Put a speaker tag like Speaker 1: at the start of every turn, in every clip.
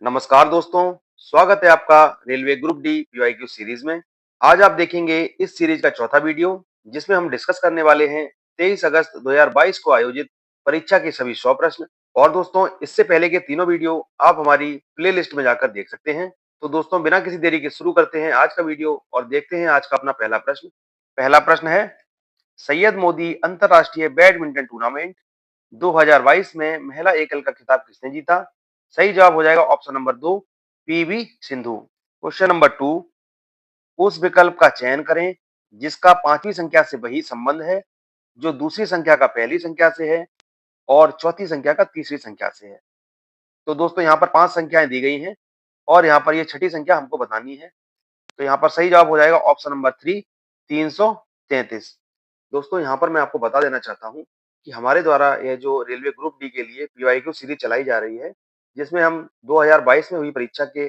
Speaker 1: नमस्कार दोस्तों, स्वागत है आपका railway group D PYQ series में। आज आप देखेंगे इस सीरीज का चौथा वीडियो, जिसमें हम डिस्कस करने वाले हैं 23 अगस्त 2022 को आयोजित परीक्षा के सभी 100 प्रश्न। और दोस्तों, इससे पहले के तीनों वीडियो आप हमारी प्लेलिस्ट में जाकर देख सकते हैं। तो दोस्तों, बिना किसी देरी के शुरू करते हैं आज का वीडियो और देखते हैं आज का अपना पहला प्रश्न। पहला प्रश्न है, सैयद मोदी अंतरराष्ट्रीय बैडमिंटन टूर्नामेंट 2022 में महिला एकल का खिताब किसने जीता? सही जवाब हो जाएगा option number 2, PV Sindhu. Question number 2, उस विकल्प का चयन करें जिसका पांचवी संख्या से वही संबंध है जो दूसरी संख्या का पहली संख्या से है और चौथी संख्या का तीसरी संख्या से है। तो दोस्तों, यहाँ पर 5 संख्याएं दी गई हैं और यहाँ पर ये छठी संख्या हमको बतानी है। तो यहाँ पर सही जवाब हो जाएगा ऑप्शन नंबर 3, 333। दोस्तों, यहाँ पर मैं आपको बता देना चाहता हूँ कि हमारे द्वारा यह जो रेलवे ग्रुप डी के लिए पीवाईक्यू सीरीज चलाई जा रही है, जिसमें हम 2022 में हुई परीक्षा के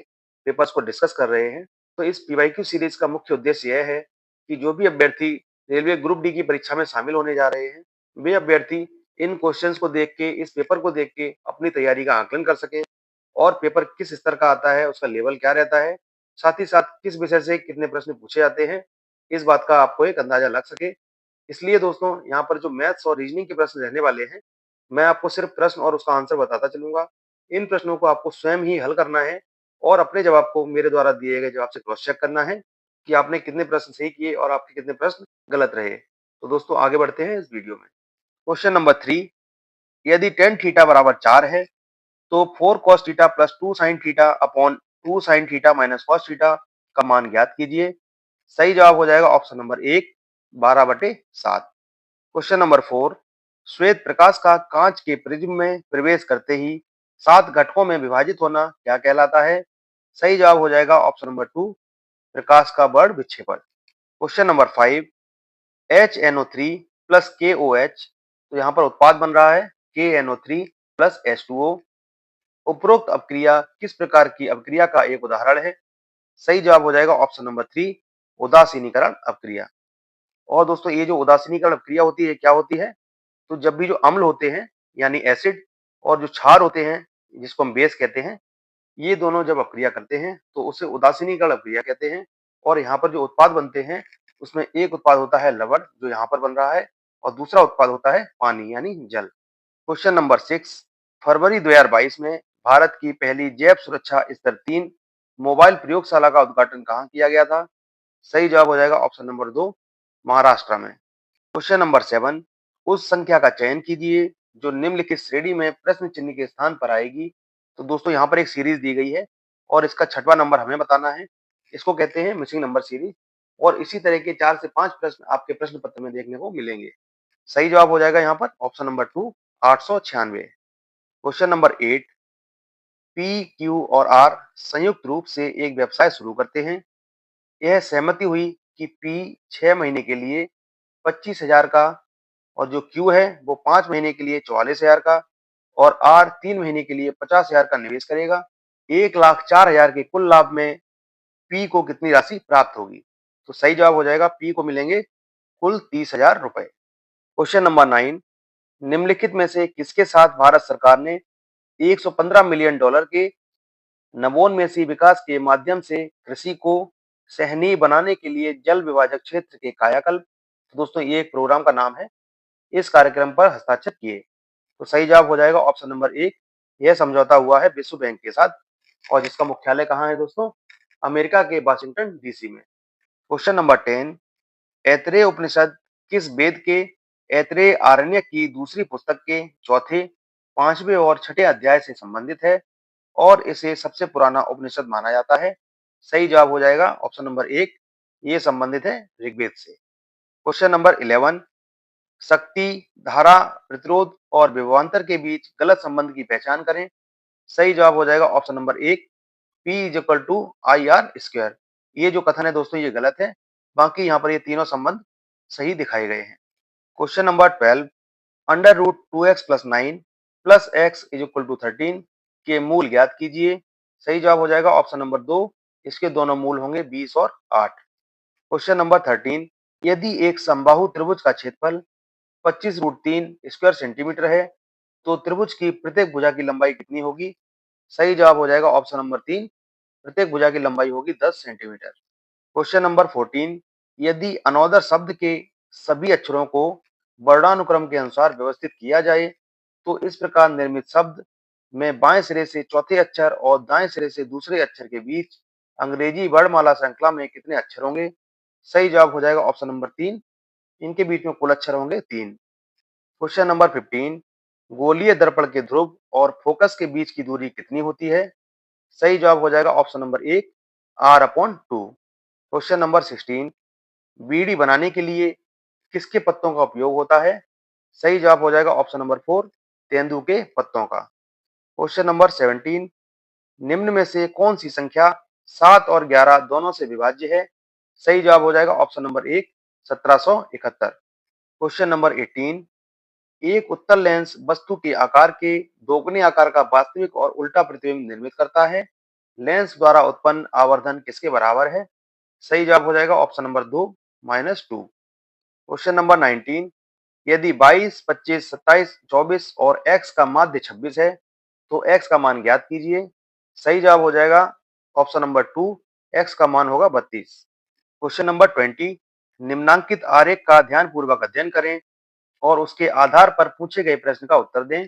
Speaker 1: पेपर्स को डिस्कस कर रहे हैं। तो इस पीवाईक्यू सीरीज का मुख्य उद्देश्य यह है कि जो भी अभ्यर्थी रेलवे ग्रुप डी की परीक्षा में शामिल होने जा रहे हैं, वे अभ्यर्थी इन क्वेश्चंस को देख के, इस पेपर को देख के अपनी तैयारी का आकलन कर सके और पेपर किस स्तर का आता है, उसका लेवल क्या रहता है, साथ ही साथ किस विषय से कितने प्रश्न पूछे जाते हैं, इस बात का आपको एक अंदाजा लग सके। इसलिए दोस्तों, यहाँ पर जो मैथ्स और रीजनिंग के प्रश्न रहने वाले हैं, मैं आपको सिर्फ प्रश्न और उसका आंसर बताता चलूंगा। इन प्रश्नों को आपको स्वयं ही हल करना है और अपने जवाब को मेरे द्वारा दिए गए जवाब से क्रॉस चेक करना है कि आपने कितने प्रश्न सही किए और आपके कितने प्रश्न गलत रहे। तो दोस्तों, आगे बढ़ते हैं इस वीडियो में। क्वेश्चन नंबर 3, यदि टेन थीटा बराबर 4 है तो 4 cos theta plus 2 sin theta upon 2 sin theta minus cos theta का मान ज्ञात कीजिए। सही जवाब हो जाएगा ऑप्शन नंबर 1, 12/7। क्वेश्चन नंबर 4, श्वेत प्रकाश का कांच के प्रिज्म में प्रवेश करते ही 7 घटकों में विभाजित होना क्या कहलाता है? सही जवाब हो जाएगा ऑप्शन नंबर 2, प्रकाश का बर्ण विक्षेपण। Question number 5, HNO3 plus KOH, तो यहाँ पर उत्पाद बन रहा है KNO3 प्लस H2O। उपरोक्त अपक्रिया किस प्रकार की अपक्रिया का एक उदाहरण है? सही जवाब हो जाएगा ऑप्शन नंबर 3, उदासीनीकरण अपक्रिया। और दोस्तों, ये जो उदासीनीकरण अपक्रिया होती है, क्या होती है? तो जब भी जो अम्ल होते हैं यानी एसिड और जो क्षार होते हैं जिसको हम बेस कहते हैं, ये दोनों जब अपक्रिया करते हैं तो उसे उदासीनीकरण अपक्रिया कहते हैं। और यहाँ पर जो उत्पाद बनते हैं उसमें एक उत्पाद होता है लवण, जो यहाँ पर बन रहा है, और दूसरा उत्पाद होता है पानी यानी जल। क्वेश्चन नंबर 6, फरवरी 2022 में भारत की पहली जैव सुरक्षा स्तर 3 मोबाइल प्रयोगशाला का उद्घाटन कहाँ किया गया था? सही जवाब हो जाएगा ऑप्शन नंबर 2, महाराष्ट्र में। क्वेश्चन नंबर 7, उस संख्या का चयन कीजिए जो निम्नलिखित श्रेणी में प्रश्न चिन्ह के स्थान पर आएगी। तो दोस्तों, यहाँ पर एक सीरीज दी गई है और इसका छठवां नंबर हमें बताना है। इसको कहते हैं मिसिंग नंबर सीरीज और इसी तरह के 4 से 5 प्रश्न आपके प्रश्न पत्र में देखने को मिलेंगे। सही जवाब हो जाएगा यहाँ पर option number 2, 896। Question number 8, P, Q और आर संयुक्त रूप से एक व्यवसाय शुरू करते हैं। यह सहमति हुई कि पी 6 महीने के लिए 25,000 का और जो क्यू है वो 5 महीने के लिए 44,000 का और आर 3 महीने के लिए 50,000 का निवेश करेगा। 1,04,000 के कुल लाभ में पी को कितनी राशि प्राप्त होगी? तो सही जवाब हो जाएगा पी को मिलेंगे कुल 30,000 रुपए। क्वेश्चन नंबर 9, निम्नलिखित में से किसके साथ भारत सरकार ने $115 मिलियन के नवोन्मेषी विकास के माध्यम से कृषि को सहनीय बनाने के लिए जल विभाजक क्षेत्र के कायाकल्प, तो दोस्तों ये एक प्रोग्राम का नाम है, इस कार्यक्रम पर हस्ताक्षर किए? तो सही जवाब हो जाएगा ऑप्शन नंबर 1, यह समझौता हुआ है विश्व बैंक के साथ और जिसका मुख्यालय कहाँ है दोस्तों? अमेरिका के वाशिंगटन डीसी में। क्वेश्चन नंबर 10, ऐतरेय उपनिषद किस वेद के ऐतरेय आरण्यक की दूसरी पुस्तक के चौथे, पांचवें और छठे अध्याय से संबंधित है और इसे सबसे पुराना उपनिषद माना जाता है? सही जवाब हो जाएगा ऑप्शन नंबर 1, ये संबंधित है ऋग्वेद से। क्वेश्चन नंबर 11, शक्ति, धारा, प्रतिरोध और विभवांतर के बीच गलत संबंध की पहचान करें। सही जवाब हो जाएगा ऑप्शन नंबर 1, P=IR²। ये जो कथन है दोस्तों ये गलत है, बाकी यहाँ पर ये तीनों संबंध सही दिखाए गए हैं। Question number 12, √2x+9 plus x=13 के मूल ज्ञात कीजिए। सही जवाब हो जाएगा ऑप्शन नंबर 2, इसके दोनों मूल होंगे 20 और 8। क्वेश्चन नंबर 13, यदि एक समबाहु त्रिभुज का क्षेत्रफल 25√3 स्क्वायर सेंटीमीटर है तो त्रिभुज की प्रत्येक भुजा की लंबाई कितनी होगी? सही जवाब हो जाएगा ऑप्शन नंबर 3, प्रत्येक भुजा की लंबाई होगी 10 सेंटीमीटर। क्वेश्चन नंबर 14, यदि अनोदर शब्द के सभी अक्षरों को वर्णानुक्रम के अनुसार व्यवस्थित किया जाए तो इस प्रकार निर्मित शब्द में बाएं सिरे से चौथे अक्षर और दाएं सिरे से दूसरे अक्षर के बीच अंग्रेजी वर्णमाला श्रृंखला में कितने अक्षर होंगे? सही जवाब हो जाएगा ऑप्शन नंबर 3, इनके बीच में कुल अक्षर होंगे 3। क्वेश्चन नंबर 15, गोलीय दर्पण के ध्रुव और फोकस के बीच की दूरी कितनी होती है? सही जवाब हो जाएगा option number 1, r/2। Question number 16, बीड़ी बनाने के लिए किसके पत्तों का उपयोग होता है? सही जवाब हो जाएगा ऑप्शन नंबर 4, तेंदू के पत्तों का। क्वेश्चन नंबर 17, निम्न में से कौन सी संख्या 7 और 11 दोनों से विभाज्य है? सही जवाब हो जाएगा ऑप्शन नंबर 1, 1771। क्वेश्चन नंबर 18, एक उत्तल लेंस वस्तु के आकार के दोगुने आकार का वास्तविक और उल्टा प्रतिबिंब निर्मित करता है। लेंस द्वारा उत्पन्न आवर्धन किसके बराबर है? सही जवाब हो जाएगा ऑप्शन नंबर 2, -2। क्वेश्चन नंबर 19, यदि 22, 25, 27, 24 और x का माध्य 26 है तो x का मान ज्ञात कीजिए। सही जवाब हो जाएगा ऑप्शन नंबर 2, x का मान होगा 32। क्वेश्चन नंबर 20, निम्नांकित आरेख का ध्यानपूर्वक अध्ययन करें और उसके आधार पर पूछे गए प्रश्न का उत्तर दें।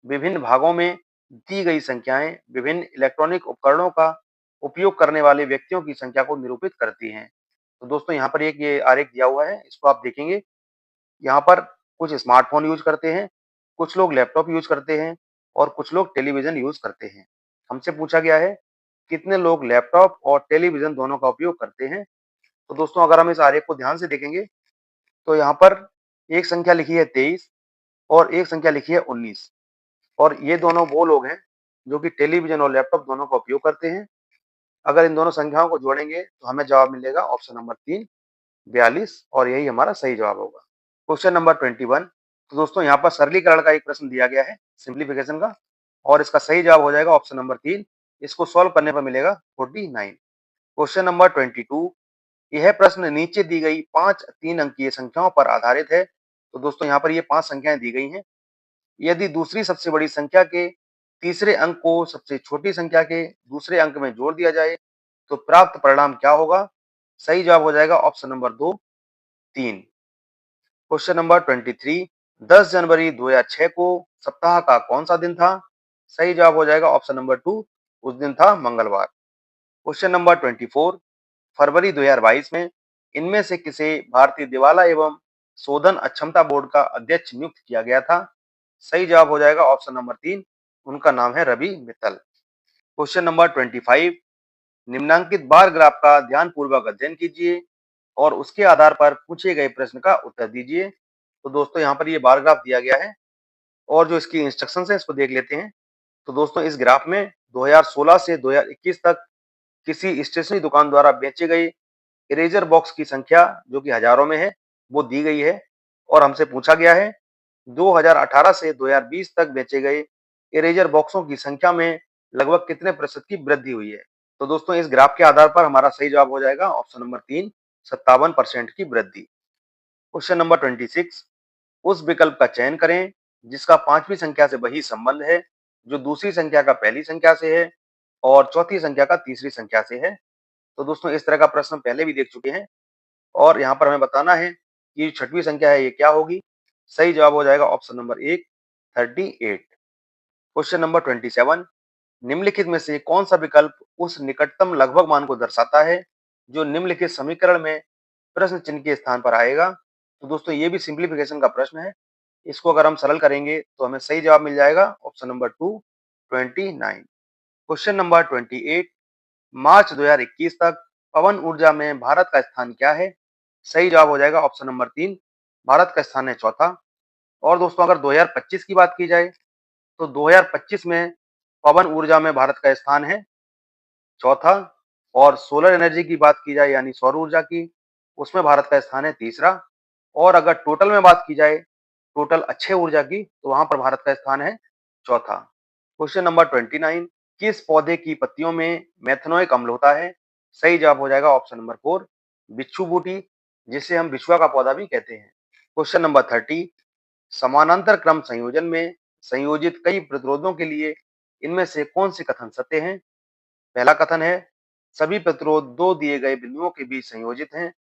Speaker 1: विभिन्न भागों में दी गई संख्याएं विभिन्न इलेक्ट्रॉनिक उपकरणों का उपयोग करने वाले व्यक्तियों की संख्या को निरूपित करती हैं। तो दोस्तों यहाँ पर एक ये आरेख दिया हुआ है, इसको आप देखेंगे। यहाँ पर कुछ स्मार्टफोन यूज करते हैं, कुछ लोग लैपटॉप यूज करते हैं और कुछ लोग टेलीविजन यूज करते हैं। हमसे पूछा गया है कितने लोग लैपटॉप और टेलीविजन दोनों का उपयोग करते हैं। तो दोस्तों अगर हम इस आरेख को ध्यान से देखेंगे तो यहाँ पर एक संख्या लिखी है 23 और एक संख्या लिखी है 19 और ये दोनों वो लोग हैं जो कि टेलीविजन और लैपटॉप दोनों का उपयोग करते हैं। अगर इन दोनों संख्याओं को जोड़ेंगे तो हमें जवाब मिलेगा ऑप्शन नंबर 3, 42 और यही हमारा सही जवाब होगा। क्वेश्चन नंबर 21, तो दोस्तों यहाँ पर सरलीकरण का एक प्रश्न दिया गया है, सिंप्लीफिकेशन का, और इसका सही जवाब हो जाएगा ऑप्शन नंबर 3। इसको सॉल्व करने पर मिलेगा 49। क्वेश्चन नंबर 22, यह प्रश्न नीचे दी गई 5 3 अंकीय संख्याओं पर आधारित है। तो दोस्तों यहाँ पर ये 5 संख्याएं दी गई हैं। यदि दूसरी सबसे बड़ी संख्या के तीसरे अंक को सबसे छोटी संख्या के दूसरे अंक में जोड़ दिया जाए तो प्राप्त परिणाम क्या होगा? सही जवाब हो जाएगा ऑप्शन नंबर 2, 3। क्वेश्चन नंबर 23, 10 जनवरी 2006 को सप्ताह का कौन सा दिन था? सही जवाब हो जाएगा ऑप्शन नंबर 2, उस दिन था मंगलवार। क्वेश्चन नंबर 24, फरवरी 2022 में इनमें से किसे भारतीय दिवाला एवं शोधन अक्षमता बोर्ड का अध्यक्ष नियुक्त किया गया था? सही जवाब हो जाएगा ऑप्शन नंबर 3, उनका नाम है रवि मित्तल। क्वेश्चन नंबर 25, निम्नांकित बार ग्राफ का ध्यानपूर्वक अध्ययन कीजिए और उसके आधार पर पूछे गए प्रश्न का उत्तर दीजिए। तो दोस्तों यहाँ पर ये बार ग्राफ दिया गया है और जो इसकी इंस्ट्रक्शंस है इसको देख लेते हैं। तो दोस्तों इस ग्राफ में 2016 से 2021 तक किसी स्टेशनरी दुकान द्वारा बेचे गए इरेजर बॉक्स की संख्या जो कि हजारों में है वो दी गई है और हमसे पूछा गया है 2018 से 2020 तक बेचे गए इरेजर बॉक्सों की संख्या में लगभग कितने प्रतिशत की वृद्धि हुई है। तो दोस्तों इस ग्राफ के आधार पर हमारा सही जवाब हो जाएगा ऑप्शन नंबर 3, 57% की वृद्धि। क्वेश्चन नंबर 26, उस विकल्प का चयन करें जिसका पांचवी संख्या से वही संबंध है जो दूसरी संख्या का पहली संख्या से है और चौथी संख्या का तीसरी संख्या से है। तो दोस्तों इस तरह का प्रश्न पहले भी देख चुके हैं और यहाँ पर हमें बताना है कि जो छठवीं संख्या है ये क्या होगी। सही जवाब हो जाएगा ऑप्शन नंबर 1, 38। क्वेश्चन नंबर 27, निम्नलिखित में से कौन सा विकल्प उस निकटतम लगभग मान को दर्शाता है जो निम्नलिखित समीकरण में प्रश्न चिन्ह के स्थान पर आएगा। तो दोस्तों ये भी सिंप्लीफिकेशन का प्रश्न है। इसको अगर हम सरल करेंगे तो हमें सही जवाब मिल जाएगा ऑप्शन नंबर 2, 29। क्वेश्चन नंबर 28, मार्च 2021 तक पवन ऊर्जा में भारत का स्थान क्या है? सही जवाब हो जाएगा ऑप्शन नंबर 3, भारत का स्थान है चौथा। और दोस्तों अगर 2025 की बात की जाए तो 2025 में पवन ऊर्जा में भारत का स्थान है चौथा और सोलर एनर्जी की बात की जाए यानी सौर ऊर्जा की, उसमें भारत का स्थान है तीसरा। और अगर टोटल में बात की जाए टोटल अक्षय ऊर्जा की तो वहां पर भारत का स्थान है चौथा। क्वेश्चन नंबर 29, किस पौधे की पत्तियों में मेथनोइक अम्ल होता है? सही जवाब हो जाएगा ऑप्शन नंबर 4, बिच्छू बूटी, जिसे हम बिछुआ का पौधा भी कहते हैं। क्वेश्चन नंबर 30, समानांतर क्रम संयोजन में संयोजित कई प्रतिरोधों के लिए इनमें से कौन से कथन सत्य हैं? पहला कथन है सभी प्रतिरोध दो दिए गए बिंदुओं के बीच संयोजित हैं।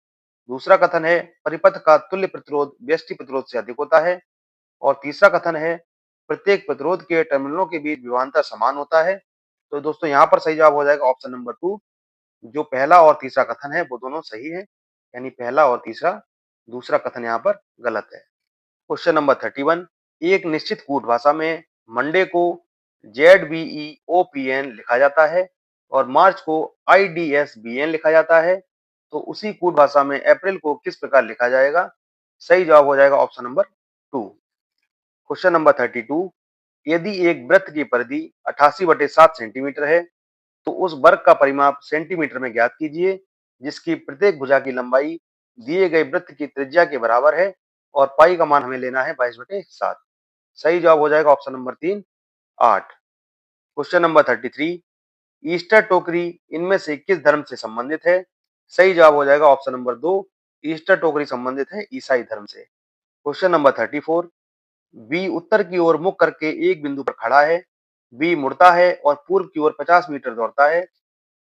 Speaker 1: दूसरा कथन है परिपथ का तुल्य प्रतिरोध व्यष्टि प्रतिरोध से अधिक होता है। और तीसरा कथन है प्रत्येक प्रतिरोध के टर्मिनलों के बीच विभवांतर समान होता है। तो दोस्तों यहाँ पर सही जवाब हो जाएगा ऑप्शन नंबर 2। जो पहला और तीसरा कथन है वो दोनों सही है, यानी पहला और तीसरा, दूसरा कथन यहाँ पर गलत है। क्वेश्चन नंबर 31, एक निश्चित कूट भाषा में मंडे को ZBEOPN लिखा जाता है और मार्च को IDSBN लिखा जाता है, तो उसी कूट भाषा में अप्रैल को किस प्रकार लिखा जाएगा? सही जवाब हो जाएगा ऑप्शन नंबर 2। क्वेश्चन नंबर 32, यदि एक वृत्त की परिधि 88/7 सेंटीमीटर है तो उस वर्ग का परिमाप सेंटीमीटर में ज्ञात कीजिए जिसकी प्रत्येक भुजा की लंबाई दिए गए वृत्त की त्रिज्या के बराबर है और पाई का मान हमें लेना है 22/7। सही जवाब हो जाएगा option number 3, 8। Question number 33, Easter टोकरी इनमें से किस धर्म से संबंधित है? सही जवाब हो जाएगा ऑप्शन नंबर 2, ईस्टर टोकरी संबंधित है ईसाई धर्म से। क्वेश्चन नंबर 34, बी उत्तर की ओर मुख करके एक बिंदु पर खड़ा है, बी मुड़ता है और पूर्व की ओर 50 मीटर दौड़ता है,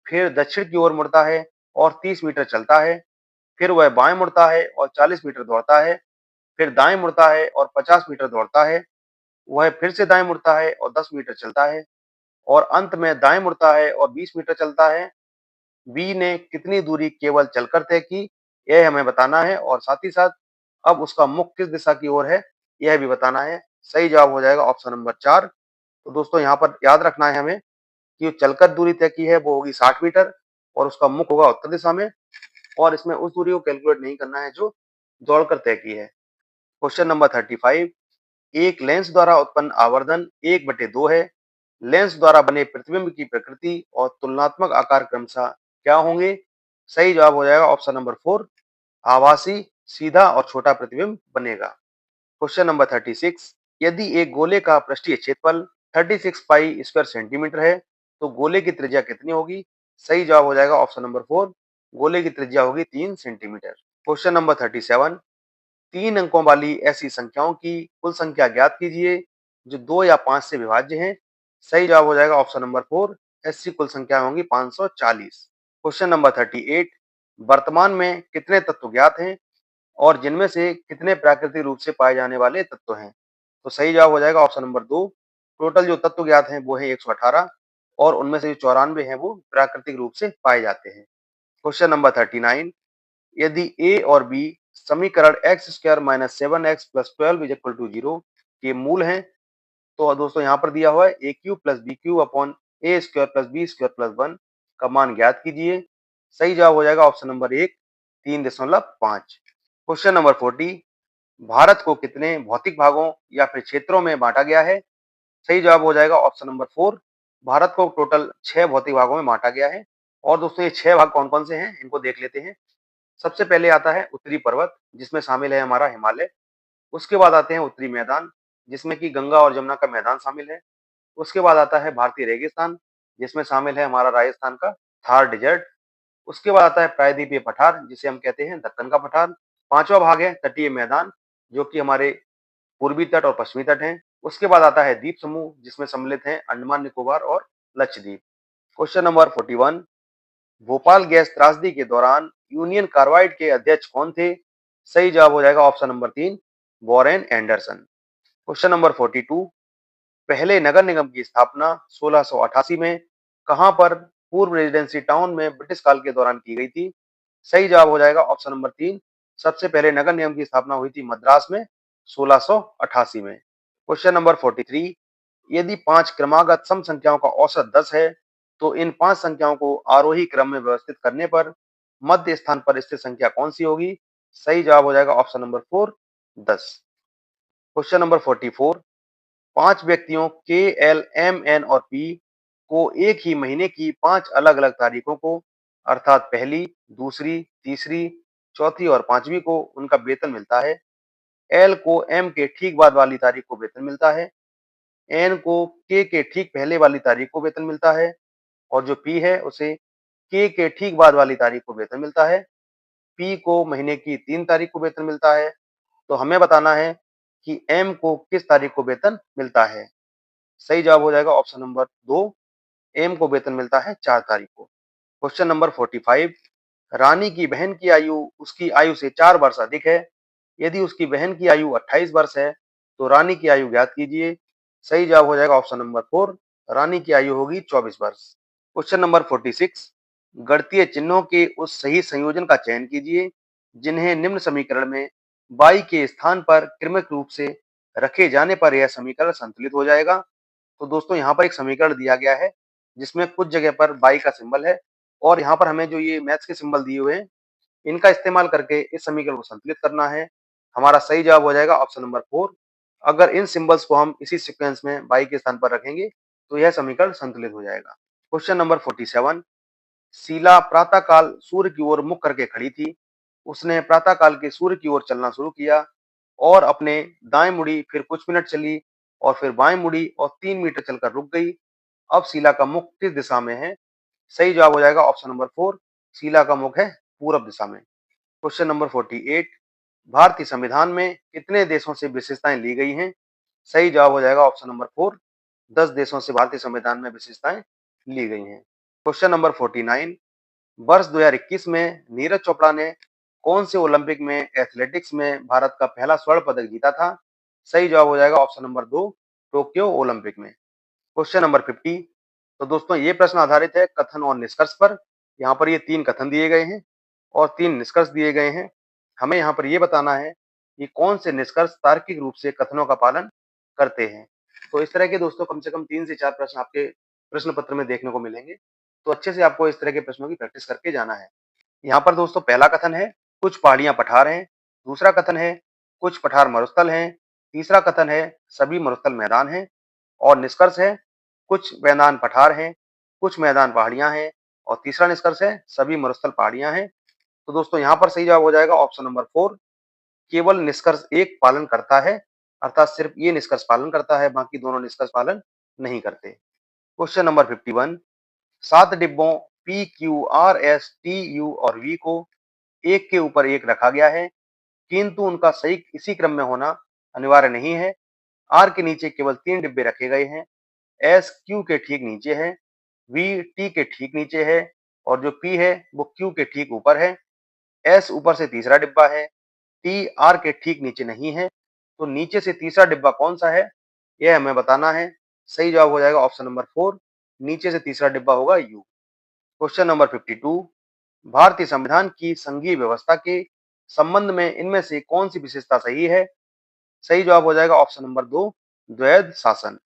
Speaker 1: फिर दक्षिण की ओर मुड़ता है और 30 मीटर चलता है, फिर वह बाएं मुड़ता है और 40 मीटर दौड़ता है, फिर दाएं मुड़ता है और 50 मीटर दौड़ता है, वह फिर से दाएं मुड़ता है और 10 मीटर चलता है और अंत में दाएं मुड़ता है और 20 मीटर चलता है। बी ने कितनी दूरी केवल चलकर तय की, यह हमें बताना है और साथ ही साथ अब उसका मुख किस दिशा की ओर है यह भी बताना है। सही जवाब हो जाएगा ऑप्शन नंबर 4। तो दोस्तों यहाँ पर याद रखना है हमें कि जो चलकर दूरी तय की है वो होगी 60 मीटर और उसका मुख होगा उत्तर दिशा में, और इसमें उस दूरी को कैलकुलेट नहीं करना है जो दौड़कर तय की है। क्वेश्चन नंबर 35, एक लेंस द्वारा उत्पन्न आवर्धन 1/2 है। लेंस द्वारा बने प्रतिबिंब की प्रकृति और तुलनात्मक आकार क्रमशः क्या होंगे? सही जवाब हो जाएगा ऑप्शन नंबर 4, आभासी, सीधा और छोटा प्रतिबिंब बनेगा। क्वेश्चन नंबर 36, यदि एक गोले का पृष्ठीय क्षेत्रफल 36 पाई स्क्वायर सेंटीमीटर है तो गोले की त्रिज्या कितनी होगी? सही जवाब हो जाएगा ऑप्शन नंबर 4, गोले की त्रिज्या होगी 3 सेंटीमीटर। क्वेश्चन नंबर 37, 3 अंकों वाली ऐसी संख्याओं की कुल संख्या ज्ञात कीजिए जो 2 या 5 से विभाज्य हैं। सही जवाब हो जाएगा ऑप्शन नंबर 4, ऐसी कुल संख्या होंगी 540। क्वेश्चन नंबर 38, वर्तमान में कितने तत्व ज्ञात हैं और जिनमें से कितने प्राकृतिक रूप से पाए जाने वाले तत्व हैं? तो सही जवाब हो जाएगा ऑप्शन नंबर 2, टोटल जो तत्व ज्ञात हैं वो है 118 और उनमें से जो 94 हैं वो प्राकृतिक रूप से पाए जाते हैं। क्वेश्चन नंबर 39, यदि ए और बी समीकरण X square minus 7x plus 12 is equal to 0 के मूल हैं, तो दोस्तों यहाँ पर दिया हुआ है a q plus b q upon a square plus b square plus 1 का मान ज्ञात कीजिए। सही जवाब हो जाएगा option number 1, 3.5। Question number 40, Bharat को कितने भौतिक भागों या फिर क्षेत्रों में बांटा गया है? सही जवाब हो जाएगा ऑप्शन नंबर 4, भारत को टोटल 6 भौतिक भागों में बांटा गया है। और दोस्तों ये 6 भाग कौन कौन से हैं इनको देख लेते हैं। सबसे पहले आता है उत्तरी पर्वत जिसमें शामिल है हमारा हिमालय। उसके बाद आते हैं उत्तरी मैदान जिसमें कि गंगा और जमुना का मैदान शामिल है। उसके बाद आता है भारतीय रेगिस्तान जिसमें शामिल है हमारा राजस्थान का थार डेजर्ट। उसके बाद आता है प्रायद्वीपीय पठार जिसे हम कहते हैं दक्कन का पठार। पांचवा भाग है तटीय मैदान जो कि हमारे पूर्वी तट और पश्चिमी तट हैं। उसके बाद आता है द्वीप समूह जिसमें सम्मिलित हैं अंडमान निकोबार और Lakshadweep. Question number 41, Bhopal gas त्रासदी के दौरान यूनियन कार्बाइड के अध्यक्ष कौन थे? सही जवाब हो जाएगा option number 3, Warren Anderson. Question number 42, पहले नगर निगम की स्थापना 1688 में कहां पर पूर्व रेजिडेंसी टाउन में ब्रिटिश काल के दौरान की गई थी? सही जवाब हो जाएगा ऑप्शन नंबर 3, सबसे पहले नगर निगम की स्थापना हुई थी मद्रास में 1688 में। क्वेश्चन नंबर 43, यदि 5 क्रमागत सम संख्याओं का औसत 10 है तो इन 5 संख्याओं को आरोही क्रम में व्यवस्थित करने पर मध्य स्थान पर स्थित संख्या कौन सी होगी? सही जवाब हो जाएगा ऑप्शन नंबर 4, 10। क्वेश्चन नंबर 44, 5 व्यक्तियों के एल एम एन और पी को एक ही महीने की 5 अलग अलग तारीखों को अर्थात पहली, दूसरी, तीसरी, चौथी और पांचवी को उनका वेतन मिलता है। एल को एम के ठीक बाद वाली तारीख को वेतन मिलता है, एन को के ठीक पहले वाली तारीख को वेतन मिलता है और जो पी है उसे के ठीक बाद वाली तारीख को वेतन मिलता है। पी को महीने की 3 तारीख को वेतन मिलता है। तो हमें बताना है कि एम को किस तारीख को वेतन मिलता है। सही जवाब हो जाएगा ऑप्शन नंबर 2, एम को वेतन मिलता है 4 तारीख को। क्वेश्चन नंबर 45, रानी की बहन की आयु उसकी आयु से 4 वर्ष अधिक है। यदि उसकी बहन की आयु 28 वर्ष है, तो रानी की आयु ज्ञात कीजिए। सही जवाब हो जाएगा ऑप्शन नंबर 4, रानी की आयु होगी 24 वर्ष। क्वेश्चन नंबर 46, गणितीय चिन्हों के उस सही संयोजन का चयन कीजिए जिन्हें निम्न समीकरण में बाई के स्थान पर क्रमिक रूप से रखे जाने पर यह समीकरण संतुलित हो जाएगा। तो दोस्तों यहाँ पर एक समीकरण दिया गया है जिसमें कुछ जगह पर बाई का सिंबल है और यहाँ पर हमें जो ये मैथ्स के सिंबल दिए हुए हैं इनका इस्तेमाल करके इस समीकरण को संतुलित करना है। हमारा सही जवाब हो जाएगा ऑप्शन नंबर 4। अगर इन सिंबल्स को हम इसी सीक्वेंस में बाई के स्थान पर रखेंगे तो यह समीकरण संतुलित हो जाएगा। क्वेश्चन नंबर 47, शीला प्रातःकाल सूर्य की ओर मुख करके खड़ी थी। उसने प्रातःकाल के सूर्य की ओर चलना शुरू किया और अपने दाएं मुड़ी, फिर कुछ मिनट चली और फिर बाएं मुड़ी और 3 मीटर चलकर रुक गई। अब शीला का मुख किस दिशा में है? सही जवाब हो जाएगा ऑप्शन नंबर 4, शीला का मुख है पूरब दिशा में। क्वेश्चन नंबर 48, भारतीय संविधान में कितने देशों से विशेषताएं ली गई हैं? सही जवाब हो जाएगा ऑप्शन नंबर 4, 10 देशों से भारतीय संविधान में विशेषताएं ली गई हैं। क्वेश्चन नंबर 49, वर्ष 2021 में नीरज चोपड़ा ने कौन से ओलंपिक में एथलेटिक्स में भारत का पहला स्वर्ण पदक जीता था? सही जवाब हो जाएगा ऑप्शन नंबर 2, टोक्यो ओलंपिक में। क्वेश्चन नंबर 50, तो दोस्तों ये प्रश्न आधारित है कथन और निष्कर्ष पर। यहाँ पर ये 3 कथन दिए गए हैं और 3 निष्कर्ष दिए गए हैं। हमें यहाँ पर ये बताना है कि कौन से निष्कर्ष तार्किक रूप से कथनों का पालन करते हैं। तो इस तरह के दोस्तों कम से कम 3 से 4 प्रश्न आपके प्रश्न पत्र में देखने को मिलेंगे। तो अच्छे से आपको इस तरह के प्रश्नों की प्रैक्टिस करके जाना है। यहाँ पर दोस्तों पहला कथन है कुछ पहाड़ियां पठार हैं। दूसरा कथन है कुछ पठार मरुस्थल हैं। तीसरा कथन है सभी मरुस्थल मैदान हैं। और निष्कर्ष है कुछ मैदान पठार हैं, कुछ मैदान पहाड़ियां हैं और तीसरा निष्कर्ष है सभी मरुस्थल पहाड़ियां हैं। तो दोस्तों यहाँ पर सही जवाब हो जाएगा ऑप्शन नंबर 4, केवल निष्कर्ष एक पालन करता है, अर्थात सिर्फ ये निष्कर्ष पालन करता है, बाकी दोनों निष्कर्ष पालन नहीं करते। क्वेश्चन नंबर 51, 7 डिब्बों P Q R S T U और वी को एक के ऊपर एक रखा गया है, किंतु उनका सही इसी क्रम में होना अनिवार्य नहीं है। आर के नीचे केवल 3 डिब्बे रखे गए हैं। एस क्यू के ठीक नीचे है, वी टी के ठीक नीचे है और जो पी है वो क्यू के ठीक ऊपर है। एस ऊपर से तीसरा डिब्बा है, टी आर के ठीक नीचे नहीं है। तो नीचे से तीसरा डिब्बा कौन सा है यह हमें बताना है। सही जवाब हो जाएगा ऑप्शन नंबर 4, नीचे से तीसरा डिब्बा होगा यू। क्वेश्चन नंबर 52, भारतीय संविधान की संघीय व्यवस्था के संबंध में इनमें से कौन सी विशेषता सही है? सही जवाब हो जाएगा ऑप्शन नंबर 2, द्वैध शासन।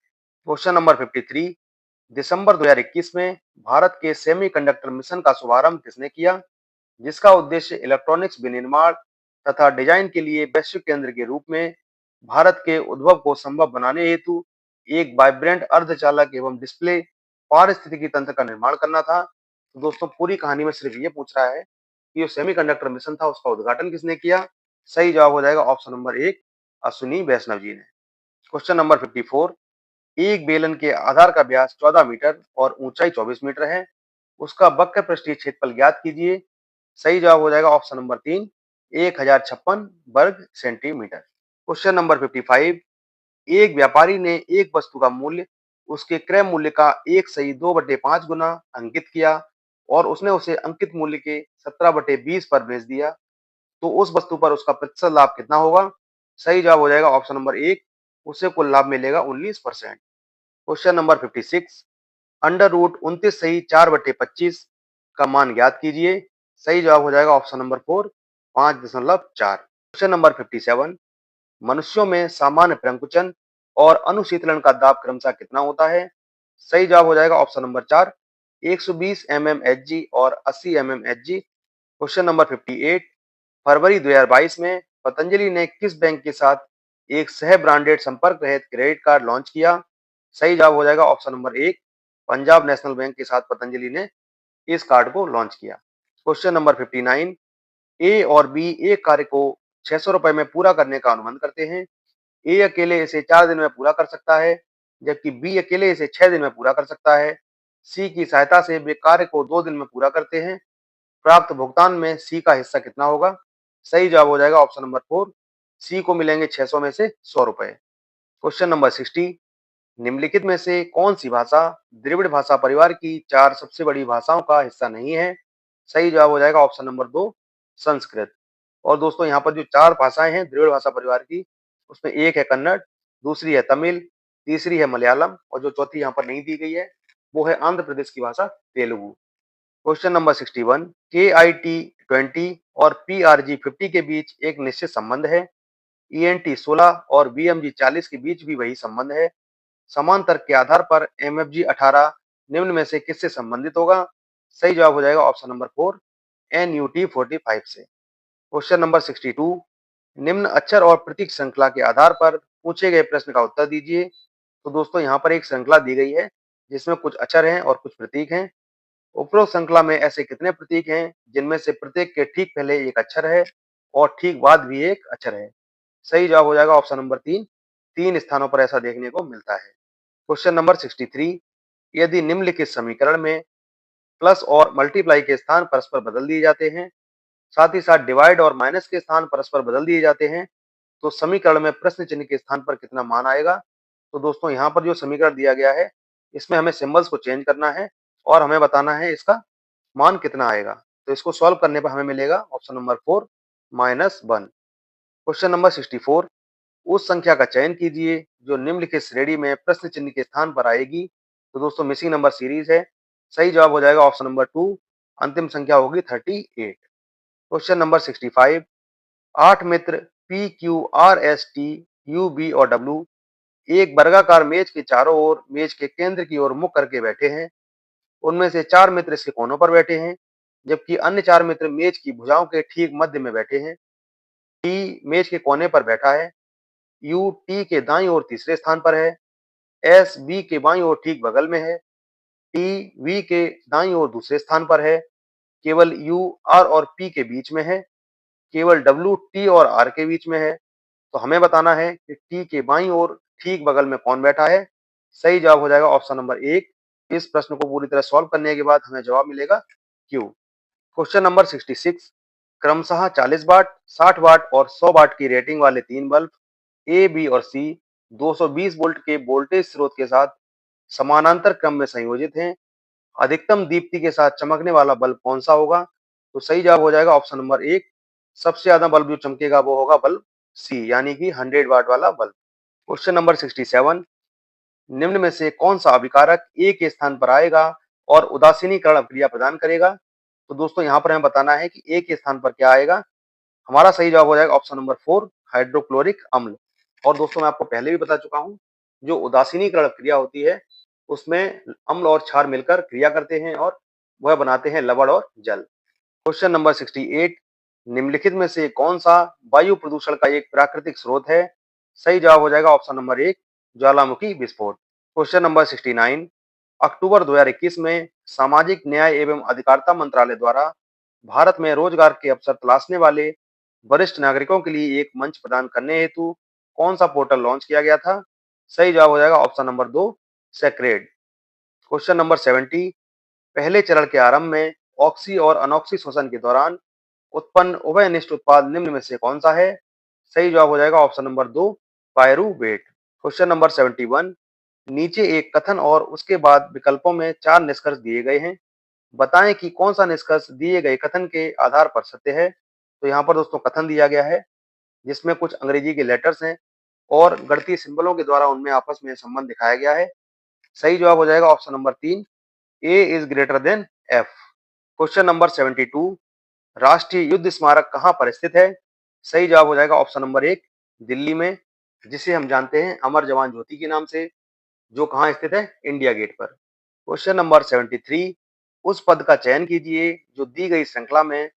Speaker 1: क्वेश्चन नंबर 53, दिसंबर 2021 में भारत के सेमीकंडक्टर मिशन का शुभारंभ किसने किया, जिसका उद्देश्य इलेक्ट्रॉनिक्स विनिर्माण तथा डिजाइन के लिए वैश्विक केंद्र के रूप में भारत के उद्भव को संभव बनाने हेतु एक वाइब्रेंट अर्धचालक एवं डिस्प्ले पारिस्थितिकी तंत्र का निर्माण करना था। तो दोस्तों पूरी कहानी में सिर्फ ये पूछ रहा है कि जो सेमीकंडक्टर मिशन था उसका उद्घाटन किसने किया। सही जवाब हो जाएगा ऑप्शन नंबर 1, अश्विनी वैष्णव जी ने। क्वेश्चन नंबर 54, एक बेलन के आधार का व्यास 14 मीटर और ऊंचाई 24 मीटर है, उसका वक्र पृष्ठीय क्षेत्रफल ज्ञात कीजिए। सही जवाब हो जाएगा ऑप्शन नंबर 3, 1056 वर्ग सेंटीमीटर। क्वेश्चन नंबर 55, एक व्यापारी ने एक वस्तु का मूल्य उसके क्रय मूल्य का 1/2/5 गुना अंकित किया और उसने उसे अंकित मूल्य के 17/20 पर बेच दिया, तो उस वस्तु पर उसका प्रतिशत लाभ कितना होगा? सही जवाब हो जाएगा ऑप्शन नंबर 1, उसे कुल लाभ मिलेगा 19%। क्वेश्चन नंबर 56, अंडर रूट 29 सही 4/25 का मान ज्ञात कीजिए। सही जवाब हो जाएगा ऑप्शन नंबर 4, 5.4। क्वेश्चन नंबर 57, मनुष्यों में सामान्य प्रंकुचन और अनुशीतलन का दाब क्रमशः कितना होता है? सही जवाब हो जाएगा ऑप्शन नंबर 4, 120 mm Hg और 80 mm Hg। क्वेश्चन नंबर 58, फरवरी 2022 में पतंजलि ने किस बैंक के साथ एक सह ब्रांडेड संपर्क रहित क्रेडिट कार्ड लॉन्च किया? सही जवाब हो जाएगा option number 1, Punjab national bank के साथ पतंजलि ने इस कार्ड को लॉन्च किया। क्वेश्चन नंबर 59, ए और बी एक कार्य को 600 रुपए में पूरा करने का अनुबंध करते हैं। ए अकेले इसे 4 दिन में पूरा कर सकता है, जबकि बी अकेले इसे 6 दिन में पूरा कर सकता है। सी की सहायता से वे कार्य को 2 दिन में पूरा करते हैं। प्राप्त भुगतान में सी का हिस्सा कितना होगा? सही जवाब हो जाएगा ऑप्शन नंबर 4, सी को मिलेंगे 600 में से 100 रुपए। क्वेश्चन नंबर 60, निम्नलिखित में से कौन सी भाषा द्रविड़ भाषा परिवार की 4 सबसे बड़ी भाषाओं का हिस्सा नहीं है? सही जवाब हो जाएगा ऑप्शन नंबर 2 संस्कृत। और दोस्तों यहाँ पर जो 4 भाषाएं हैं द्रविड़ भाषा परिवार की, उसमें एक है कन्नड़, दूसरी है तमिल, तीसरी है मलयालम और जो चौथी यहाँ पर नहीं दी गई है वो है आंध्र प्रदेश की भाषा तेलुगु। क्वेश्चन नंबर 61, KIT-20 और PRG-50 के बीच एक निश्चित संबंध है। ENT-16 और BMG-40 के बीच भी वही संबंध है। समान तर्क के आधार पर MFG-18 निम्न में से किससे संबंधित होगा? सही जवाब हो जाएगा ऑप्शन नंबर 4 NUT-45 से। क्वेश्चन नंबर 62, निम्न अक्षर और प्रतीक श्रृंखला के आधार पर पूछे गए प्रश्न का उत्तर दीजिए। तो दोस्तों यहाँ पर एक श्रृंखला दी गई है जिसमें कुछ अक्षर हैं और कुछ प्रतीक हैं। उपरोक्त श्रृंखला में ऐसे कितने प्रतीक हैं जिनमें से प्रत्येक के ठीक पहले एक अक्षर है और ठीक बाद भी एक अक्षर है? सही जवाब हो जाएगा ऑप्शन नंबर 3, 3 स्थानों पर ऐसा देखने को मिलता है। क्वेश्चन नंबर 63, यदि निम्नलिखित समीकरण में प्लस और मल्टीप्लाई के स्थान परस्पर बदल दिए जाते हैं, साथ ही साथ डिवाइड और माइनस के स्थान परस्पर बदल दिए जाते हैं, तो समीकरण में प्रश्न चिन्ह के स्थान पर कितना मान आएगा? तो दोस्तों यहाँ पर जो समीकरण दिया गया है इसमें हमें सिंबल्स को चेंज करना है और हमें बताना है इसका मान कितना आएगा। तो इसको सॉल्व करने पर हमें मिलेगा ऑप्शन नंबर 4 -1। क्वेश्चन नंबर 64, उस संख्या का चयन कीजिए जो निम्नलिखित श्रेणी में प्रश्न चिन्ह के स्थान पर आएगी। तो दोस्तों मिसिंग नंबर सीरीज है। सही जवाब हो जाएगा ऑप्शन नंबर 2, अंतिम संख्या होगी 38। क्वेश्चन नंबर 65, 8 मित्र P, Q, R, S, T, U, B और W एक वर्गाकार मेज के चारों ओर मेज के केंद्र की ओर मुख करके बैठे हैं। उनमें से 4 मित्र इसके कोनों पर बैठे हैं, जबकि अन्य 4 मित्र मेज की भुजाओं के ठीक मध्य में बैठे हैं। T मेज के कोने पर बैठा है, U T के दाईं ओर तीसरे स्थान पर है, S B के बाईं ओर ठीक बगल में है, T V के दाईं ओर दूसरे स्थान पर है, केवल U R और P के बीच में है, केवल W T और R के बीच में है। तो हमें बताना है कि T के बाईं ओर ठीक बगल में कौन बैठा है? सही जवाब हो जाएगा ऑप्शन नंबर 1। इस प्रश्न को पूरी तरह सॉल्व करने के बाद हमें जवाब मिलेगा Q। क्वेश्चन नंबर 66, क्रमशः 40 वाट, 60 वाट और 100 वाट की रेटिंग वाले 3 बल्ब ए, बी और सी 220 वोल्ट के वोल्टेज स्रोत के साथ समानांतर क्रम में संयोजित हैं। अधिकतम दीप्ति के साथ चमकने वाला बल्ब कौन सा होगा? तो सही जवाब हो जाएगा ऑप्शन नंबर 1, सबसे ज्यादा बल्ब जो चमकेगा वो होगा बल्ब सी यानी कि 100 वाट वाला बल्ब। क्वेश्चन नंबर 67, निम्न में से कौन सा अभिकारक ए के स्थान पर आएगा और उदासीनीकरण अभिक्रिया प्रदान करेगा? तो दोस्तों यहाँ पर हमें बताना है कि ए के स्थान पर क्या आएगा। हमारा सही जवाब हो जाएगा ऑप्शन नंबर 4 हाइड्रोक्लोरिक अम्ल। और दोस्तों मैं आपको पहले भी बता चुका हूँ, जो उदासीनीकरण क्रिया होती है उसमें अम्ल और क्षार मिलकर क्रिया करते हैं और वह बनाते हैं लवण और जल। क्वेश्चन नंबर 68, निम्नलिखित में से कौन सा वायु प्रदूषण का एक प्राकृतिक स्रोत है? सही जवाब हो जाएगा ऑप्शन नंबर 1 ज्वालामुखी विस्फोट। क्वेश्चन नंबर 69, अक्टूबर 2021 में सामाजिक न्याय एवं अधिकारिता मंत्रालय द्वारा भारत में रोजगार के अवसर तलाशने वाले वरिष्ठ नागरिकों के लिए एक मंच प्रदान करने हेतु कौन सा पोर्टल लॉन्च किया गया था? सही जवाब हो जाएगा option number 2 sacred. Question number 70, पहले चरण के आरंभ में ऑक्सी और अनॉक्सी शोषण के दौरान उत्पन्न उभयनिष्ठ उत्पाद निम्न में से कौन सा है? सही जवाब हो जाएगा option number 2 pyruvate. Question number 71, नीचे एक कथन और उसके बाद विकल्पों में 4 निष्कर्ष दिए गए हैं। बताएं कि कौन सा निष्कर्ष दिए गए कथन के आधार पर सत्य है। तो यहाँ पर दोस्तों कथन दिया गया है जिसमें कुछ अंग्रेजी के लेटर्स हैं और गणितीय सिंबलों के द्वारा उनमें आपस में संबंध दिखाया गया है। सही जवाब हो जाएगा option number 3 A is greater than F. Question number 72, राष्ट्रीय युद्ध स्मारक कहाँ पर स्थित है? सही जवाब हो जाएगा ऑप्शन नंबर 1 दिल्ली में, जिसे हम जानते हैं अमर जवान ज्योति के नाम से, जो कहाँ स्थित है? इंडिया गेट पर। क्वेश्चन नंबर 73, उस पद का चयन कीजिए जो दी गई श्रृंखला में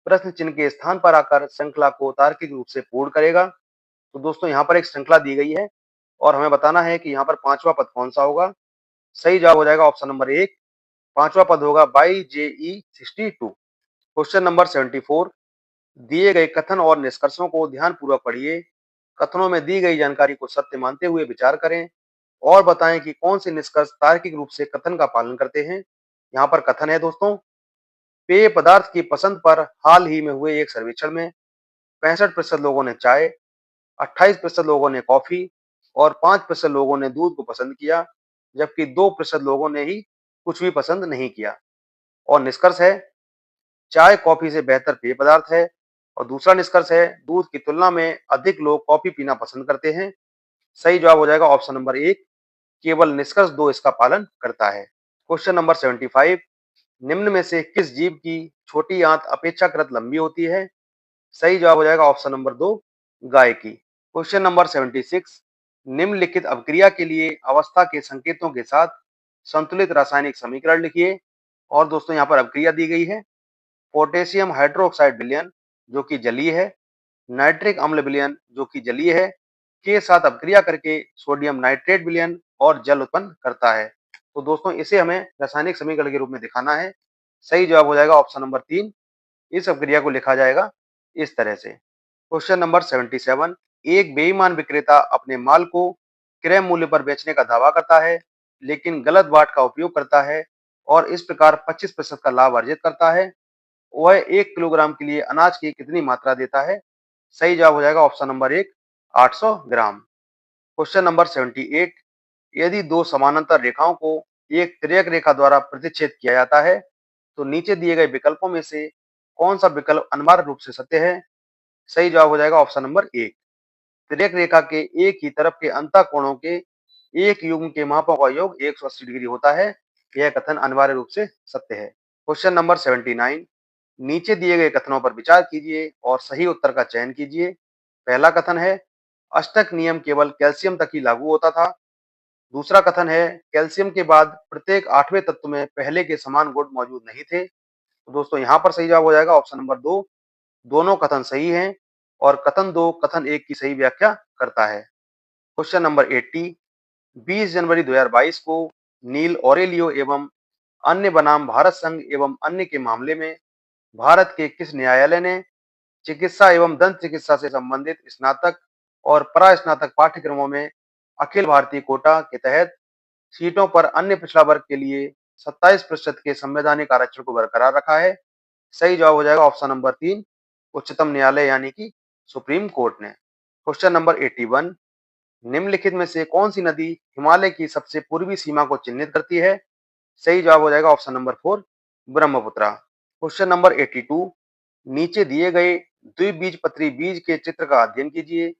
Speaker 1: प्रश्न चिन्ह के स्थान पर आकर श्रृंखला को तार्किक रूप से पूर्ण करेगा। तो दोस्तों यहाँ पर एक श्रृंखला दी गई है और हमें बताना है कि यहाँ पर पांचवा पद कौन सा होगा। सही जवाब हो जाएगा ऑप्शन नंबर 1, पांचवा पद होगा बाई JE 62। क्वेश्चन नंबर 74, दिए गए कथन और निष्कर्षों को ध्यानपूर्वक पढ़िए। कथनों में दी गई जानकारी को सत्य मानते हुए विचार करें और बताएं कि कौन से निष्कर्ष तार्किक रूप से कथन का पालन करते हैं। यहाँ पर कथन है दोस्तों, पेय पदार्थ की पसंद पर हाल ही में हुए एक सर्वेक्षण में 65% लोगों ने चाय, 28% लोगों ने कॉफी और 5% लोगों ने दूध को पसंद किया, जबकि 2% लोगों ने ही कुछ भी पसंद नहीं किया। और निष्कर्ष है, चाय कॉफी से बेहतर पेय पदार्थ है। और दूसरा निष्कर्ष है, दूध की तुलना में अधिक लोग कॉफी पीना पसंद करते हैं। सही जवाब हो जाएगा ऑप्शन नंबर 1, केवल निष्कर्ष 2 इसका पालन करता है। क्वेश्चन नंबर 75, निम्न में से किस जीव की छोटी आंत अपेक्षाकृत लंबी होती है? सही जवाब हो जाएगा ऑप्शन नंबर 2, गाय की। क्वेश्चन नंबर 76, निम्नलिखित अभिक्रिया के लिए अवस्था के संकेतों के साथ संतुलित रासायनिक समीकरण लिखिए। और दोस्तों यहाँ पर अभिक्रिया दी गई है, पोटेशियम हाइड्रोक्साइड विलयन जो कि जलीय है, नाइट्रिक अम्ल विलयन जो कि जलीय है, के साथ अभिक्रिया करके सोडियम नाइट्रेट विलयन और जल उत्पन्न करता है। तो दोस्तों इसे हमें रासायनिक समीकरण के रूप में दिखाना है। सही जवाब हो जाएगा ऑप्शन नंबर 3, इस अभिक्रिया को लिखा जाएगा इस तरह से। क्वेश्चन नंबर 77, एक बेईमान विक्रेता अपने माल को क्रय मूल्य पर बेचने का दावा करता है, लेकिन गलत बाट का उपयोग करता है और इस प्रकार 25% का लाभ अर्जित करता है। वह 1 किलोग्राम के लिए अनाज की कितनी मात्रा देता है? सही जवाब हो जाएगा ऑप्शन नंबर 1, 800 ग्राम। क्वेश्चन नंबर 78, यदि दो समानांतर रेखाओं को एक तिर्यक रेखा द्वारा प्रतिच्छेद किया जाता है, तो नीचे दिए गए विकल्पों में से कौन सा विकल्प अनिवार्य रूप से सत्य है? सही जवाब हो जाएगा ऑप्शन नंबर 1, तिर्यक रेखा के एक ही तरफ के अंतः कोणों के एक युग्म के मापों का योग 180 डिग्री होता है। यह कथन अनिवार्य रूप से सत्य है। क्वेश्चन नंबर 79, नीचे दिए गए कथनों पर विचार कीजिए और सही उत्तर का चयन कीजिए। पहला कथन है, अष्टक नियम केवल कैल्शियम तक ही लागू होता था। दूसरा कथन है, कैल्शियम के बाद प्रत्येक 8वें तत्व में पहले के समान गुण मौजूद नहीं थे। तो दोस्तों यहाँ पर सही जवाब हो जाएगा ऑप्शन नंबर 2, दोनों कथन सही हैं और कथन 2 कथन 1 की सही व्याख्या करता है। क्वेश्चन नंबर 80, 20 जनवरी 2022 को नील ऑरेलियो एवं अन्य बनाम भारत संघ एवं अन्य के मामले में भारत के किस न्यायालय ने चिकित्सा एवं दंत चिकित्सा से संबंधित स्नातक और परास्नातक पाठ्यक्रमों में अखिल भारतीय कोटा के तहत सीटों पर अन्य पिछड़ा वर्ग के लिए 27% के संवैधानिक आरक्षण को बरकरार रखा है? सही जवाब हो जाएगा ऑप्शन नंबर 3, उच्चतम न्यायालय यानी कि सुप्रीम कोर्ट ने। क्वेश्चन नंबर 81, निम्नलिखित में से कौन सी नदी हिमालय की सबसे पूर्वी सीमा को चिन्हित करती है? सही जवाब हो जाएगा option number 4, Brahmaputra. Question number 82, नीचे दिए गए द्विबीजपत्री बीज के चित्र का अध्ययन कीजिए।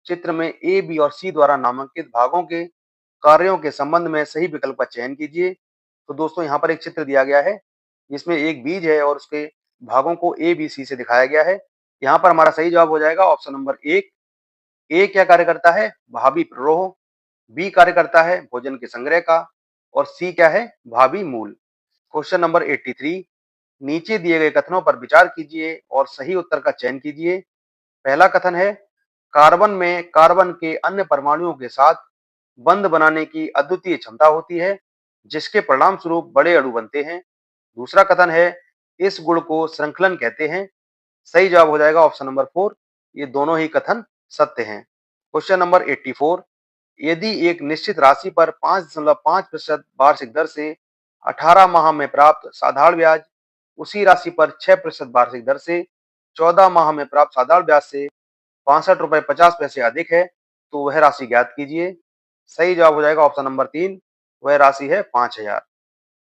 Speaker 1: चित्र में ए, बी और सी द्वारा नामांकित भागों के कार्यों के संबंध में सही विकल्प का चयन कीजिए। तो दोस्तों यहाँ पर एक चित्र दिया गया है जिसमें एक बीज है और उसके भागों को ए, बी, सी से दिखाया गया है। यहाँ पर हमारा सही जवाब हो जाएगा ऑप्शन नंबर 1। ए क्या कार्य करता है? भावी प्ररोह। बी कार्य करता है भोजन के संग्रह का। और सी क्या है? भावी मूल। क्वेश्चन नंबर 83, नीचे दिए गए कथनों पर विचार कीजिए और सही उत्तर का चयन कीजिए। पहला कथन है, कार्बन में कार्बन के अन्य परमाणुओं के साथ बंध बनाने की अद्वितीय क्षमता होती है, जिसके परिणाम स्वरूप बड़े अणु बनते हैं। दूसरा कथन है, इस गुण को श्रृंखलन कहते हैं। सही जवाब हो जाएगा ऑप्शन नंबर 4, ये दोनों ही कथन सत्य हैं। क्वेश्चन नंबर 84, यदि एक निश्चित राशि पर 5.5% वार्षिक दर से 18 माह में प्राप्त साधारण ब्याज उसी राशि पर 6% वार्षिक दर से 14 माह में प्राप्त साधारण ब्याज से 62.50 रुपए अधिक है, तो वह राशि ज्ञात कीजिए। सही जवाब हो जाएगा ऑप्शन नंबर 3, वह राशि है 5000।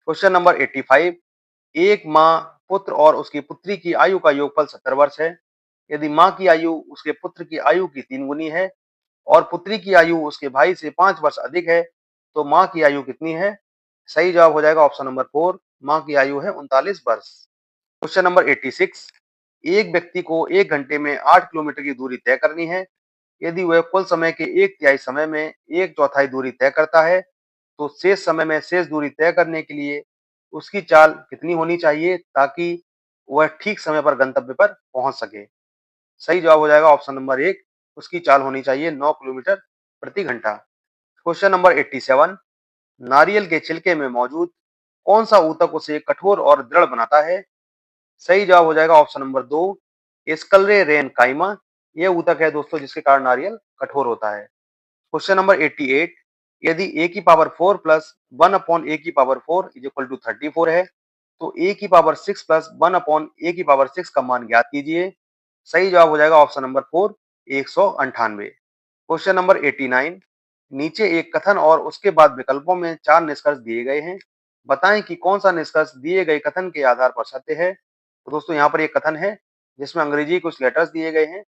Speaker 1: क्वेश्चन नंबर 85, एक माँ, पुत्र और उसकी पुत्री की आयु का योगफल 70 वर्ष है। यदि माँ की आयु उसके पुत्र की आयु की 3 गुनी है और पुत्री की आयु उसके भाई से 5 वर्ष अधिक है, तो माँ की आयु कितनी है? सही जवाब हो जाएगा ऑप्शन नंबर 4, माँ की आयु है 39 वर्ष। क्वेश्चन नंबर 86, एक व्यक्ति को 1 घंटे में 8 किलोमीटर की दूरी तय करनी है। यदि वह कुल समय के 1/3 समय में 1/4 दूरी तय करता है, तो शेष समय में शेष दूरी तय करने के लिए उसकी चाल कितनी होनी चाहिए ताकि वह ठीक समय पर गंतव्य पर पहुंच सके? सही जवाब हो जाएगा ऑप्शन नंबर 1, उसकी चाल होनी चाहिए 9 किलोमीटर प्रति घंटा। क्वेश्चन नंबर 87, नारियल के छिलके में मौजूद कौन सा ऊतक उसे कठोर और दृढ़ बनाता है? सही जवाब हो जाएगा ऑप्शन नंबर 2, एस्कलरे रेन काइमा। यह ऊतक है दोस्तों जिसके कारण नारियल कठोर होता है। क्वेश्चन नंबर 88, यदि a की पावर 4 प्लस 1 अपॉन a की पावर 4 इज इक्वल टू 34 है, तो a की पावर 6 प्लस 1 अपॉन a की पावर 6 का मान ज्ञात कीजिए। सही जवाब हो जाएगा ऑप्शन नंबर 4, 198। क्वेश्चन नंबर 89, नीचे एक कथन और उसके बाद विकल्पों में 4 निष्कर्ष दिए गए हैं। बताएं कि कौन सा निष्कर्ष दिए गए कथन के आधार पर सत्य है। तो दोस्तों यहाँ पर एक कथन है जिसमें अंग्रेजी कुछ लेटर्स दिए गए हैं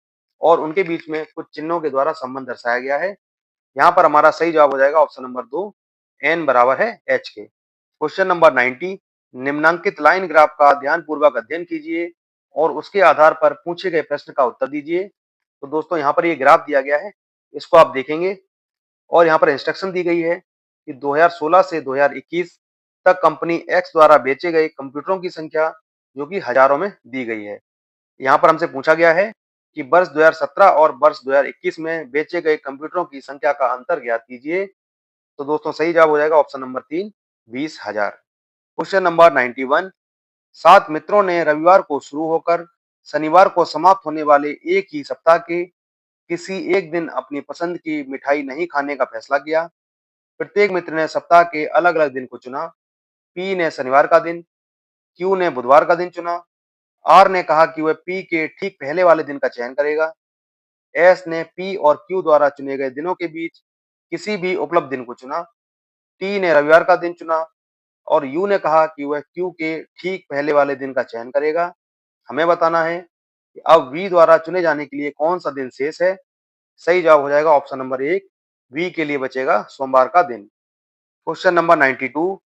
Speaker 1: और उनके बीच में कुछ चिन्हों के द्वारा संबंध दर्शाया गया है। यहाँ पर हमारा सही जवाब हो जाएगा ऑप्शन नंबर 2, एन बराबर है एच के। क्वेश्चन नंबर 90, निम्नांकित लाइन ग्राफ का ध्यानपूर्वक अध्ययन कीजिए और उसके आधार पर पूछे गए प्रश्न का उत्तर दीजिए। तो दोस्तों यहाँ पर ये ग्राफ दिया गया है, इसको आप देखेंगे और यहाँ पर इंस्ट्रक्शन दी गई है कि 2016 से 2021 तक कंपनी एक्स द्वारा बेचे गए कंप्यूटरों की संख्या जो कि हजारों में दी गई है। यहाँ पर हमसे पूछा गया है कि वर्ष 2017 और वर्ष 2021 में बेचे गए कंप्यूटरों की संख्या का अंतर ज्ञात कीजिए। तो दोस्तों सही जवाब हो जाएगा ऑप्शन नंबर 3, 20,000। क्वेश्चन नंबर 91, 7 मित्रों ने रविवार को शुरू होकर शनिवार को समाप्त होने वाले एक ही सप्ताह के किसी एक दिन अपनी पसंद की मिठाई नहीं खाने का फैसला किया। प्रत्येक मित्र ने सप्ताह के अलग अलग दिन को चुना। पी ने शनिवार का दिन, क्यू ने बुधवार का दिन चुना। आर ने कहा कि वह पी के ठीक पहले वाले दिन का चयन करेगा। एस ने पी और क्यू द्वारा चुने गए दिनों के बीच किसी भी उपलब्ध दिन को चुना। टी ने रविवार का दिन चुना और यू ने कहा कि वह क्यू के ठीक पहले वाले दिन का चयन करेगा। हमें बताना है कि अब वी द्वारा चुने जाने के लिए कौन सा दिन शेष है। सही जवाब हो जाएगा ऑप्शन नंबर 1, वी के लिए बचेगा सोमवार का दिन। Question number 92,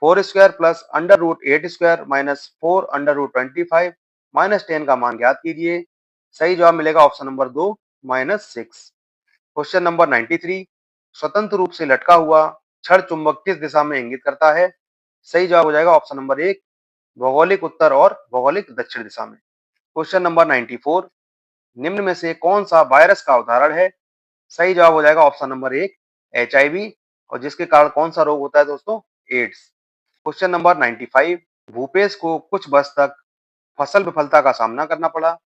Speaker 1: 4 square plus under root 8 square minus 4 under root 25 minus 10 का मान ज्ञात कीजिए। सही जवाब मिलेगा ऑप्शन नंबर 2, -6। क्वेश्चन नंबर 93, स्वतंत्र रूप से लटका हुआ छड़ चुंबक किस दिशा में इंगित करता है। सही जवाब हो जाएगा ऑप्शन नंबर 1, भौगोलिक उत्तर और भौगोलिक दक्षिण दिशा में। क्वेश्चन नंबर 94, निम्न में से कौन सा वायरस का उदाहरण है। सही जवाब हो जाएगा ऑप्शन नंबर 1, HIV, और जिसके कारण कौन सा रोग होता है दोस्तों, एड्स। क्वेश्चन नंबर 95, भूपेश को कुछ वर्ष तक फसल विफलता का सामना करना पड़ा।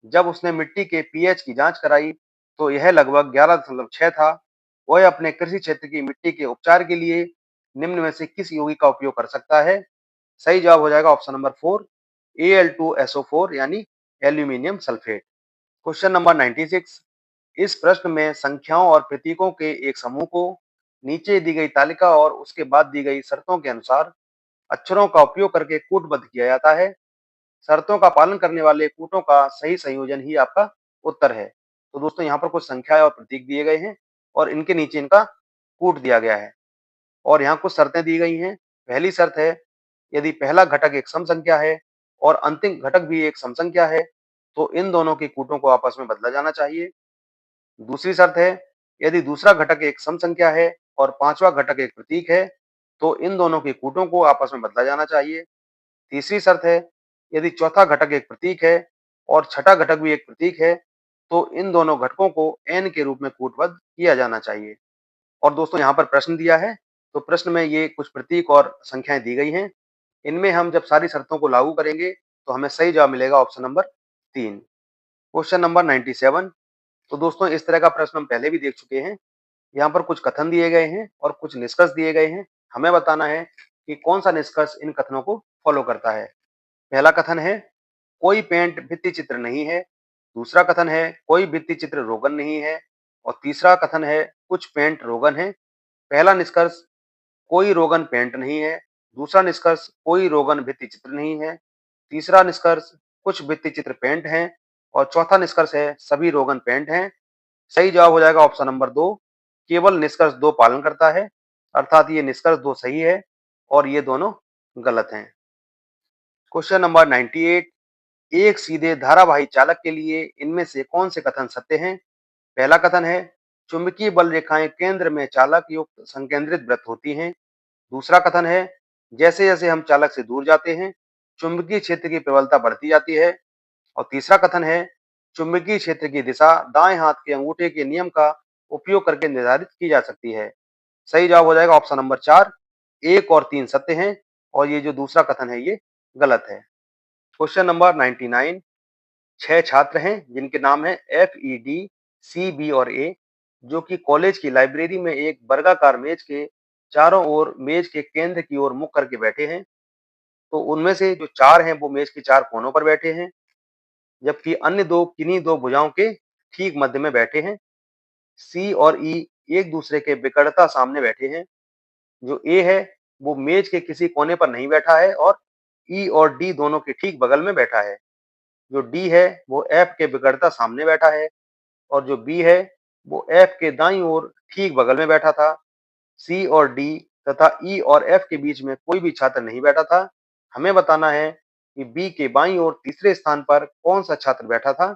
Speaker 1: जब उसने मिट्टी के पीएच की जांच कराई तो यह लगभग 11.6 था। वह अपने कृषि क्षेत्र की मिट्टी के उपचार के लिए निम्न में से किस यौगिक का उपयोग कर सकता है। सही जवाब हो जाएगा ऑप्शन नंबर 4, Al2SO4 यानी एल्यूमिनियम सल्फेट। क्वेश्चन नंबर 96, इस प्रश्न में संख्याओं और प्रतीकों के एक समूह को नीचे दी गई तालिका और उसके बाद दी गई शर्तों के अनुसार अक्षरों का उपयोग करके कूटबद्ध किया जाता है। शर्तों का पालन करने वाले कूटों का सही संयोजन ही आपका उत्तर है। तो दोस्तों यहाँ पर कुछ संख्याएं और प्रतीक दिए गए हैं और इनके नीचे इनका कूट दिया गया है और यहाँ कुछ शर्तें दी गई हैं। पहली शर्त है, यदि पहला घटक एक सम संख्या है और अंतिम घटक भी एक सम संख्या है तो इन दोनों के कूटों को आपस में बदला जाना चाहिए। दूसरी शर्त है, यदि दूसरा घटक एक सम संख्या है और पांचवा घटक एक प्रतीक है तो इन दोनों के कूटों को आपस में बदला जाना चाहिए। तीसरी शर्त है, यदि चौथा घटक एक प्रतीक है और छठा घटक भी एक प्रतीक है तो इन दोनों घटकों को n के रूप में कूटबद्ध किया जाना चाहिए। और दोस्तों यहाँ पर प्रश्न दिया है, तो प्रश्न में ये कुछ प्रतीक और संख्याएं दी गई हैं। इनमें हम जब सारी शर्तों को लागू करेंगे तो हमें सही जवाब मिलेगा ऑप्शन नंबर 3। क्वेश्चन नंबर 97, तो दोस्तों इस तरह का प्रश्न हम पहले भी देख चुके हैं। यहाँ पर कुछ कथन दिए गए हैं और कुछ निष्कर्ष दिए गए हैं। हमें बताना है कि कौन सा निष्कर्ष इन कथनों को फॉलो करता है। पहला कथन है, कोई पेंट भित्ति चित्र नहीं है। दूसरा कथन है, कोई भित्ति चित्र रोगन नहीं है। और तीसरा कथन है, कुछ पेंट रोगन है। पहला निष्कर्ष, कोई रोगन पेंट नहीं है। दूसरा निष्कर्ष, कोई रोगन भित्ति चित्र नहीं है। तीसरा निष्कर्ष, कुछ भित्ति चित्र पेंट हैं। और चौथा निष्कर्ष है, सभी रोगन पेंट हैं। सही जवाब हो जाएगा ऑप्शन नंबर 2, केवल निष्कर्ष 2 पालन करता है, अर्थात ये निष्कर्ष 2 सही है और ये दोनों गलत हैं। क्वेश्चन नंबर 98, एक सीधे धारावाही चालक के लिए इनमें से कौन से कथन सत्य हैं। पहला कथन है, चुंबकीय बल रेखाएं केंद्र में चालक युक्त संकेंद्रित वृत्त होती हैं। दूसरा कथन है, जैसे जैसे हम चालक से दूर जाते हैं चुंबकीय क्षेत्र की प्रबलता बढ़ती जाती है। और तीसरा कथन है, चुंबकीय क्षेत्र की दिशा दाएं हाथ के अंगूठे के नियम का उपयोग करके निर्धारित की जा सकती है। सही जवाब हो जाएगा ऑप्शन नंबर 4, 1 और 3 सत्य हैं और ये जो दूसरा कथन है ये गलत है। क्वेश्चन नंबर 99, 6 छात्र हैं जिनके नाम है FED, CB और A, जो कि कॉलेज की लाइब्रेरी में एक वर्गाकार मेज के चारों ओर मेज के केंद्र की ओर मुख करके बैठे हैं। तो उनमें से जो 4 हैं वो मेज के 4 कोनों पर बैठे हैं, जबकि अन्य 2 किन्हीं 2 भुजाओं के ठीक मध्य में बैठे हैं। C और E एक दूसरे के विकटता सामने बैठे हैं। जो ए है वो मेज के किसी कोने पर नहीं बैठा है और ई और डी दोनों के ठीक बगल में बैठा है। जो डी है वो एफ के विकटता सामने बैठा है और जो बी है वो एफ के दाईं ओर ठीक बगल में बैठा था। सी और डी तथा ई और एफ के बीच में कोई भी छात्र नहीं बैठा था। हमें बताना है कि बी के बाईं ओर तीसरे स्थान पर कौन सा छात्र बैठा था।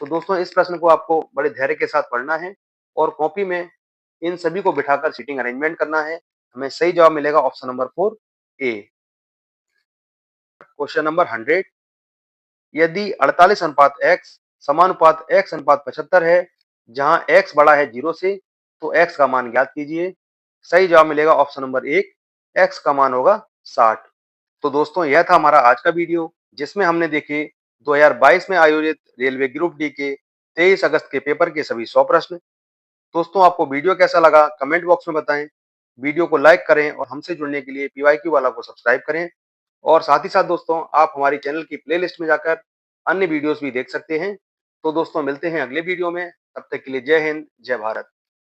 Speaker 1: तो दोस्तों इस प्रश्न को आपको बड़े धैर्य के साथ पढ़ना है और कॉपी में इन सभी को बिठाकर सीटिंग अरेंजमेंट करना है। हमें सही जवाब मिलेगा ऑप्शन नंबर 4 ए। क्वेश्चन नंबर 100, यदि 48 अनुपात x समानुपात x अनुपात 75 है, जहां x बड़ा है 0 से, तो x का मान ज्ञात कीजिए। सही जवाब मिलेगा ऑप्शन नंबर 1, x का मान होगा 60। तो दोस्तों यह था हमारा आज का वीडियो, जिसमें हमने देखे 2022 में आयोजित रेलवे ग्रुप डी के 23 अगस्त के पेपर के सभी 100 प्रश्न। दोस्तों आपको वीडियो कैसा लगा कमेंट बॉक्स में बताएं। वीडियो को लाइक करें और हमसे जुड़ने के लिए पीवाईक्यू वाला को सब्सक्राइब करें। और साथ ही साथ दोस्तों आप हमारी चैनल की प्लेलिस्ट में जाकर अन्य वीडियोस भी देख सकते हैं। तो दोस्तों मिलते हैं अगले वीडियो में, तब तक के लिए जय हिंद, जय भारत।